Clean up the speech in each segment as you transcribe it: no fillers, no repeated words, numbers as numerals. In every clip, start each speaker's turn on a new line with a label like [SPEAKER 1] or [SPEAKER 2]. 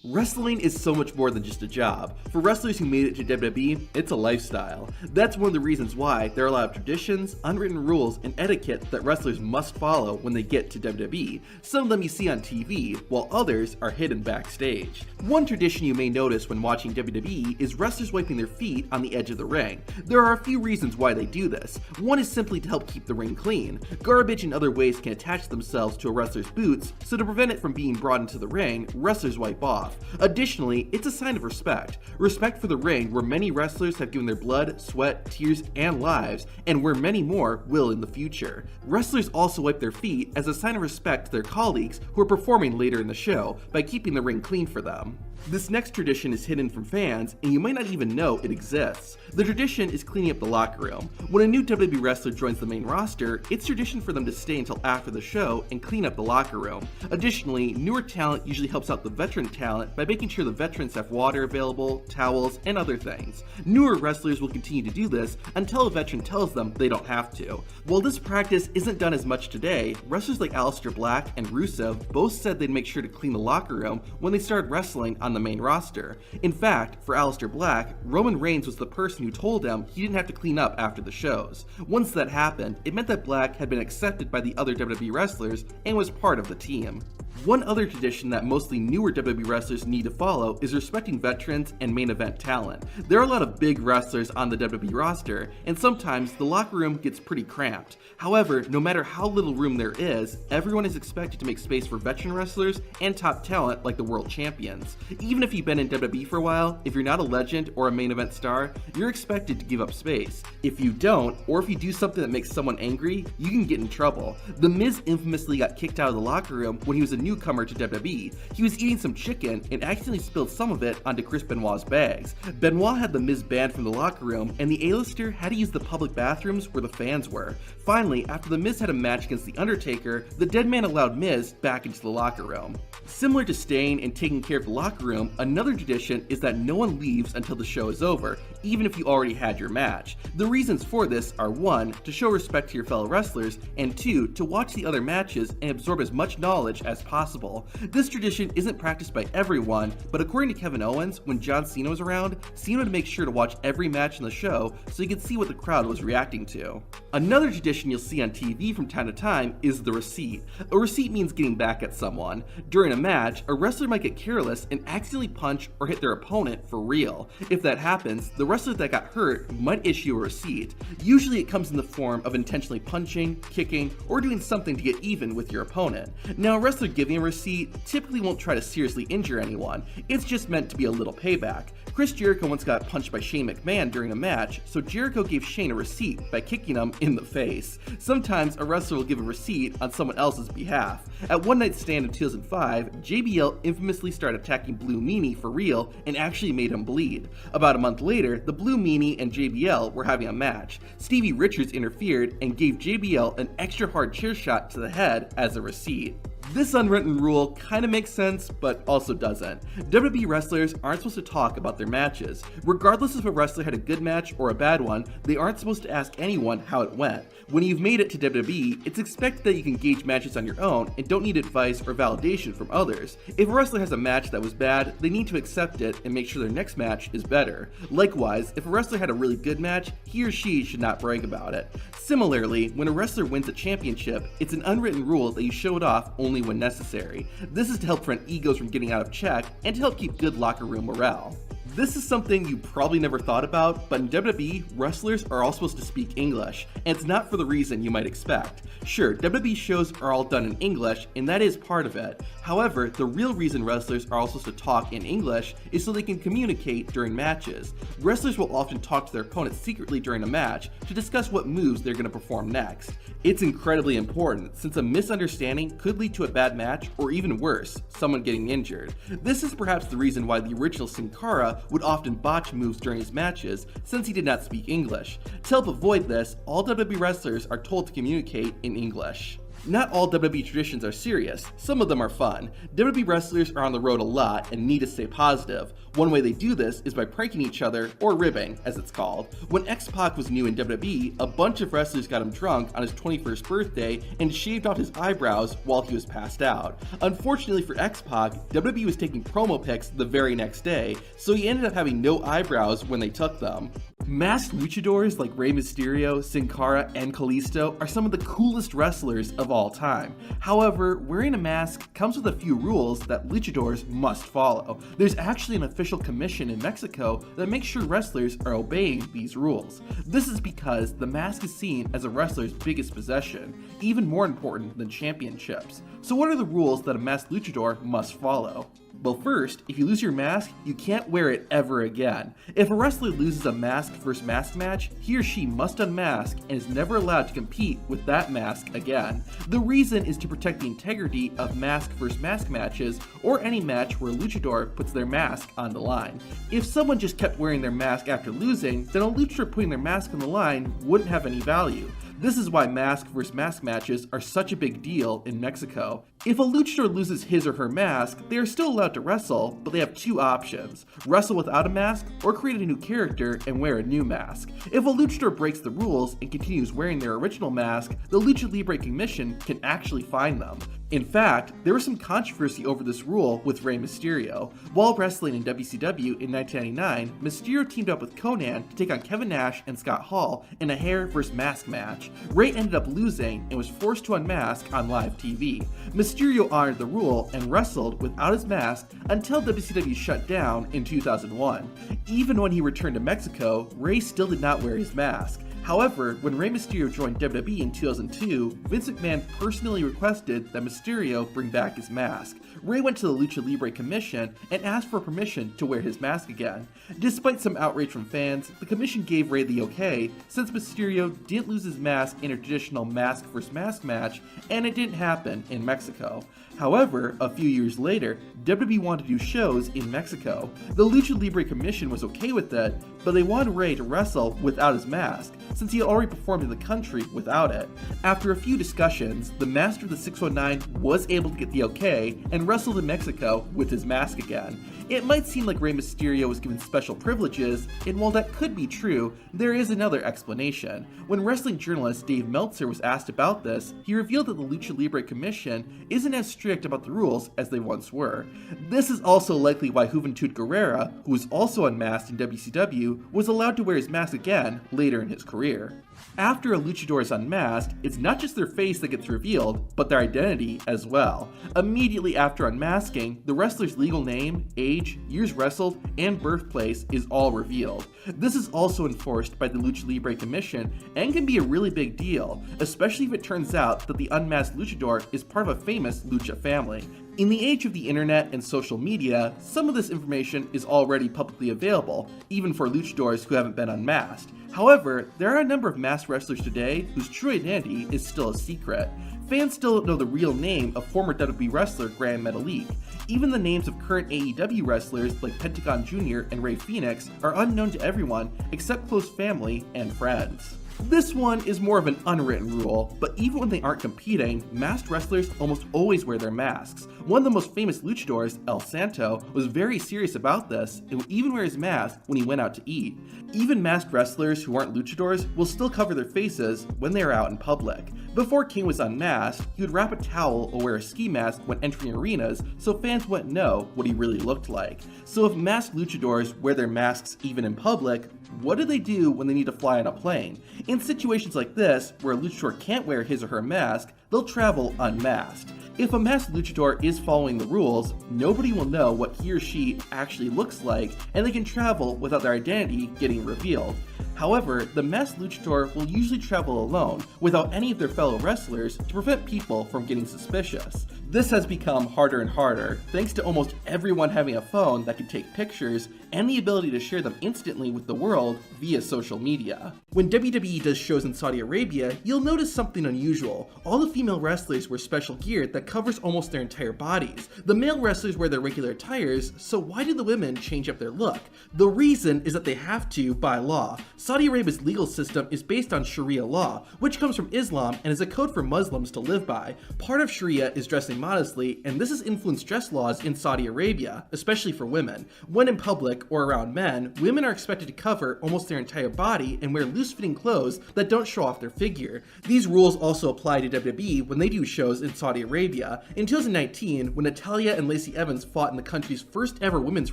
[SPEAKER 1] Wrestling is so much more than just a job. For wrestlers who made it to WWE, it's a lifestyle. That's one of the reasons why there are a lot of traditions, unwritten rules, and etiquette that wrestlers must follow when they get to WWE. Some of them you see on TV, while others are hidden backstage. One tradition you may notice when watching WWE is wrestlers wiping their feet on the edge of the ring. There are a few reasons why they do this. One is simply to help keep the ring clean. Garbage and other waste can attach themselves to a wrestler's boots, so to prevent it from being brought into the ring, wrestlers wipe off. Additionally, it's a sign of respect. Respect for the ring where many wrestlers have given their blood, sweat, tears, and lives, and where many more will in the future. Wrestlers also wipe their feet as a sign of respect to their colleagues who are performing later in the show by keeping the ring clean for them. This next tradition is hidden from fans, and you might not even know it exists. The tradition is cleaning up the locker room. When a new WWE wrestler joins the main roster, it's tradition for them to stay until after the show and clean up the locker room. Additionally, newer talent usually helps out the veteran talent by making sure the veterans have water available, towels, and other things. Newer wrestlers will continue to do this until a veteran tells them they don't have to. While this practice isn't done as much today, wrestlers like Aleister Black and Rusev both said they'd make sure to clean the locker room when they started wrestling on the main roster. In fact, for Aleister Black, Roman Reigns was the person who told him he didn't have to clean up after the shows. Once that happened, it meant that Black had been accepted by the other WWE wrestlers and was part of the team. One other tradition that mostly newer WWE wrestlers need to follow is respecting veterans and main event talent. There are a lot of big wrestlers on the WWE roster, and sometimes the locker room gets pretty cramped. However, no matter how little room there is, everyone is expected to make space for veteran wrestlers and top talent like the world champions. Even if you've been in WWE for a while, if you're not a legend or a main event star, you're expected to give up space. If you don't, or if you do something that makes someone angry, you can get in trouble. The Miz infamously got kicked out of the locker room when he was a newcomer to WWE. He was eating some chicken and accidentally spilled some of it onto Chris Benoit's bags. Benoit had the Miz banned from the locker room, and the A-lister had to use the public bathrooms where the fans were. Finally, after the Miz had a match against The Undertaker, the dead man allowed Miz back into the locker room. Similar to staying and taking care of the locker room, another tradition is that no one leaves until the show is over, even if you already had your match. The reasons for this are 1. To show respect to your fellow wrestlers, and 2. To watch the other matches and absorb as much knowledge as possible. This tradition isn't practiced by everyone, but according to Kevin Owens, when John Cena was around, Cena would make sure to watch every match in the show so he could see what the crowd was reacting to. Another tradition you'll see on TV from time to time is the receipt. A receipt means getting back at someone. During a match, a wrestler might get careless and accidentally punch or hit their opponent for real. If that happens, the wrestler that got hurt might issue a receipt. Usually it comes in the form of intentionally punching, kicking, or doing something to get even with your opponent. Now, a wrestler giving a receipt typically won't try to seriously injure anyone. It's just meant to be a little payback. Chris Jericho once got punched by Shane McMahon during a match, so Jericho gave Shane a receipt by kicking him in the face. Sometimes a wrestler will give a receipt on someone else's behalf. At One Night Stand in 2005, JBL infamously started attacking Blue Meanie for real and actually made him bleed. About a month later, the Blue Meanie and JBL were having a match. Stevie Richards interfered and gave JBL an extra hard chair shot to the head as a receipt. This unwritten rule kind of makes sense, but also doesn't. WWE wrestlers aren't supposed to talk about their matches. Regardless if a wrestler had a good match or a bad one, they aren't supposed to ask anyone how it went. When you've made it to WWE, it's expected that you can gauge matches on your own and don't need advice or validation from others. If a wrestler has a match that was bad, they need to accept it and make sure their next match is better. Likewise, if a wrestler had a really good match, he or she should not brag about it. Similarly, when a wrestler wins a championship, it's an unwritten rule that you show it off only when necessary. This is to help prevent egos from getting out of check and to help keep good locker room morale. This is something you probably never thought about, but in WWE, wrestlers are all supposed to speak English, and it's not for the reason you might expect. Sure, WWE shows are all done in English, and that is part of it. However, the real reason wrestlers are all supposed to talk in English is so they can communicate during matches. Wrestlers will often talk to their opponents secretly during a match to discuss what moves they're going to perform next. It's incredibly important, since a misunderstanding could lead to a bad match, or even worse, someone getting injured. This is perhaps the reason why the original Sin Cara would often botch moves during his matches, since he did not speak English. To help avoid this, all WWE wrestlers are told to communicate in English. Not all WWE traditions are serious, some of them are fun. WWE wrestlers are on the road a lot and need to stay positive. One way they do this is by pranking each other, or ribbing, as it's called. When X-Pac was new in WWE, a bunch of wrestlers got him drunk on his 21st birthday and shaved off his eyebrows while he was passed out. Unfortunately for X-Pac, WWE was taking promo pics the very next day, so he ended up having no eyebrows when they took them. Masked luchadors like Rey Mysterio, Sin Cara, and Kalisto are some of the coolest wrestlers of all time. However, wearing a mask comes with a few rules that luchadors must follow. There's actually an official commission in Mexico that makes sure wrestlers are obeying these rules. This is because the mask is seen as a wrestler's biggest possession, even more important than championships. So what are the rules that a masked luchador must follow? Well, first, if you lose your mask, you can't wear it ever again. If a wrestler loses a mask versus mask match, he or she must unmask and is never allowed to compete with that mask again. The reason is to protect the integrity of mask versus mask matches, or any match where a luchador puts their mask on the line. If someone just kept wearing their mask after losing, then a luchador putting their mask on the line wouldn't have any value. This is why mask versus mask matches are such a big deal in Mexico. If a luchador loses his or her mask, they are still allowed to wrestle, but they have two options: wrestle without a mask, or create a new character and wear a new mask. If a luchador breaks the rules and continues wearing their original mask, the Lucha Libre Commission can actually fine them. In fact, there was some controversy over this rule with Rey Mysterio. While wrestling in WCW in 1999, Mysterio teamed up with Conan to take on Kevin Nash and Scott Hall in a hair versus mask match. Rey ended up losing and was forced to unmask on live TV. Mysterio honored the rule and wrestled without his mask until WCW shut down in 2001. Even when he returned to Mexico, Rey still did not wear his mask. However, when Rey Mysterio joined WWE in 2002, Vince McMahon personally requested that Mysterio bring back his mask. Rey went to the Lucha Libre Commission and asked for permission to wear his mask again. Despite some outrage from fans, the commission gave Rey the okay, since Mysterio didn't lose his mask in a traditional mask versus mask match, and it didn't happen in Mexico. However, a few years later, WWE wanted to do shows in Mexico. The Lucha Libre Commission was okay with that, but they wanted Rey to wrestle without his mask, since he had already performed in the country without it. After a few discussions, the Master of the 619 was able to get the okay and wrestled in Mexico with his mask again. It might seem like Rey Mysterio was given special privileges, and while that could be true, there is another explanation. When wrestling journalist Dave Meltzer was asked about this, he revealed that the Lucha Libre Commission isn't as strict about the rules as they once were. This is also likely why Juventud Guerrera, who was also unmasked in WCW, was allowed to wear his mask again later in his career. After a luchador is unmasked, it's not just their face that gets revealed, but their identity as well. Immediately after unmasking, the wrestler's legal name, age, years wrestled, and birthplace is all revealed. This is also enforced by the Lucha Libre Commission and can be a really big deal, especially if it turns out that the unmasked luchador is part of a famous lucha family. In the age of the internet and social media, some of this information is already publicly available, even for luchadors who haven't been unmasked. However, there are a number of masked wrestlers today whose true identity is still a secret. Fans still don't know the real name of former WWE wrestler Grand Metalik. Even the names of current AEW wrestlers like Pentagon Jr. and Rey Fenix are unknown to everyone except close family and friends. This one is more of an unwritten rule, but even when they aren't competing, masked wrestlers almost always wear their masks. One of the most famous luchadors, El Santo, was very serious about this and would even wear his mask when he went out to eat. Even masked wrestlers who aren't luchadors will still cover their faces when they are out in public. Before King was unmasked, he would wrap a towel or wear a ski mask when entering arenas so fans wouldn't know what he really looked like. So if masked luchadors wear their masks even in public, what do they do when they need to fly on a plane? In situations like this, where a luchador can't wear his or her mask, they'll travel unmasked. If a masked luchador is following the rules, nobody will know what he or she actually looks like, and they can travel without their identity getting revealed. However, the masked luchador will usually travel alone, without any of their fellow wrestlers, to prevent people from getting suspicious. This has become harder and harder, thanks to almost everyone having a phone that can take pictures, and the ability to share them instantly with the world via social media. When WWE does shows in Saudi Arabia, you'll notice something unusual. All the female wrestlers wear special gear that covers almost their entire bodies. The male wrestlers wear their regular attires, so why do the women change up their look? The reason is that they have to by law. Saudi Arabia's legal system is based on Sharia law, which comes from Islam and is a code for Muslims to live by. Part of Sharia is dressing modestly, and this has influenced dress laws in Saudi Arabia, especially for women. When in public or around men, women are expected to cover almost their entire body and wear loose-fitting clothes that don't show off their figure. These rules also apply to WWE when they do shows in Saudi Arabia. In 2019, when Natalya and Lacey Evans fought in the country's first ever women's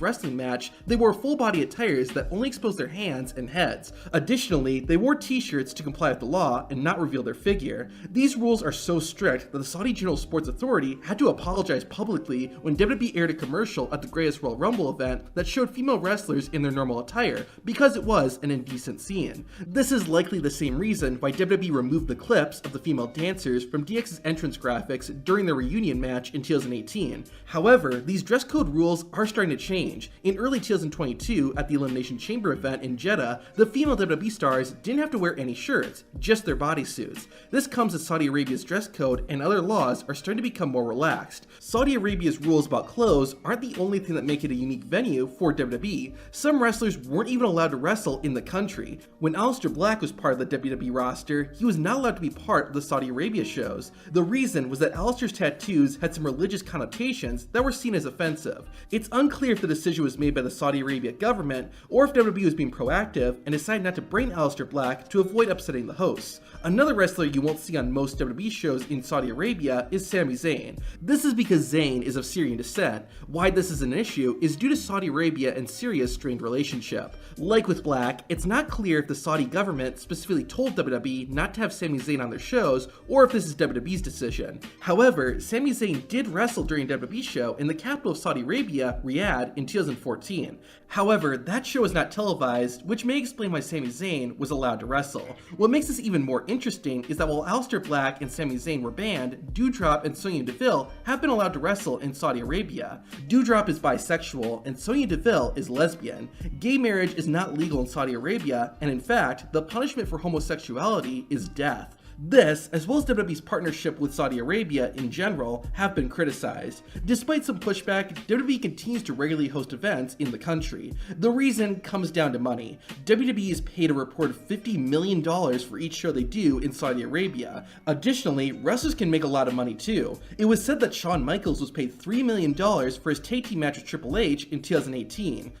[SPEAKER 1] wrestling match, they wore full-body attires that only exposed their hands and heads. Additionally, they wore t-shirts to comply with the law and not reveal their figure. These rules are so strict that the Saudi General Sports Authority had to apologize publicly when WWE aired a commercial at the Greatest Royal Rumble event that showed female wrestlers in their normal attire because it was an indecent scene. This is likely the same reason why WWE removed the clips of the female dancers from DX's entrance graphics during their reunion match in 2018. However, these dress code rules are starting to change. In early 2022, at the Elimination Chamber event in Jeddah, the female WWE stars didn't have to wear any shirts, just their bodysuits. This comes as Saudi Arabia's dress code and other laws are starting to become more relaxed. Saudi Arabia's rules about clothes aren't the only thing that make it a unique venue for WWE. Some wrestlers weren't even allowed to wrestle in the country. When Aleister Black was part of the WWE roster, he was not allowed to be part of the Saudi Arabia shows. The reason was that Aleister's tattoos had some religious connotations that were seen as offensive. It's unclear if the decision was made by the Saudi Arabia government or if WWE was being proactive and decided not to bring Aleister Black to avoid upsetting the hosts. Another wrestler you won't see on most WWE shows in Saudi Arabia is Sami Zayn. This is because Zayn is of Syrian descent. Why this is an issue is due to Saudi Arabia and Syria's strained relationship. Like with Black, it's not clear if the Saudi government specifically told WWE not to have Sami Zayn on their shows or if this is WWE's decision. However, Sami Zayn did wrestle during a WWE show in the capital of Saudi Arabia, Riyadh, in 2014. However, that show was not televised, which may explain why Sami Zayn was allowed to wrestle. What makes this even more interesting is that while Aleister Black and Sami Zayn were banned, Doudrop and Sonya Deville have been allowed to wrestle in Saudi Arabia. Doudrop is bisexual and Sonya Deville is lesbian. Gay marriage is not legal in Saudi Arabia, and in fact, the punishment for homosexuality is death. This, as well as WWE's partnership with Saudi Arabia in general, have been criticized. Despite some pushback, WWE continues to regularly host events in the country. The reason comes down to money. WWE is paid a reported $50 million for each show they do in Saudi Arabia. Additionally, wrestlers can make a lot of money too. It was said that Shawn Michaels was paid $3 million for his tag team match with Triple H in 2018.